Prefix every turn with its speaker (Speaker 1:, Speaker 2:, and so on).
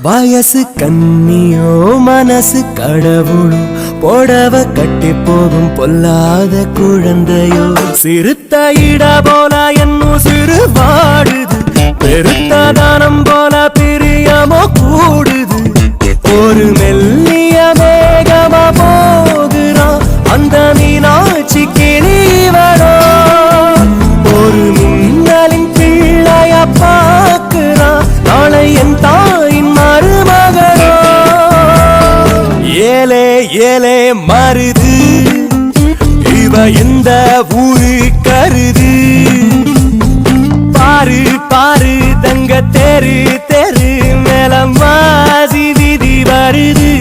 Speaker 1: வயசு கண்ணியோ மனசு கடவுளோ போடவ கட்டி போகும் பொல்லாத குழந்தையோ சிறுத்த இட போல என்னும் சிறு வாடுது பெருத்த தானம் போல பிரியமோ கூடுது ஒரு மெல்லிய மேகமா போகிறான் அந்த மீனாட்சி கிளிவடோ ஒரு மின்னலின் பிள்ளைய பார்க்கிறான் நாளை என் தாயின் மருமகனோ ஏலே ஏலே மருது இவ இந்த ஊரு கருது பாரு பாரு தங்க தெரு தெரு மேலம் வாசி விதி வருது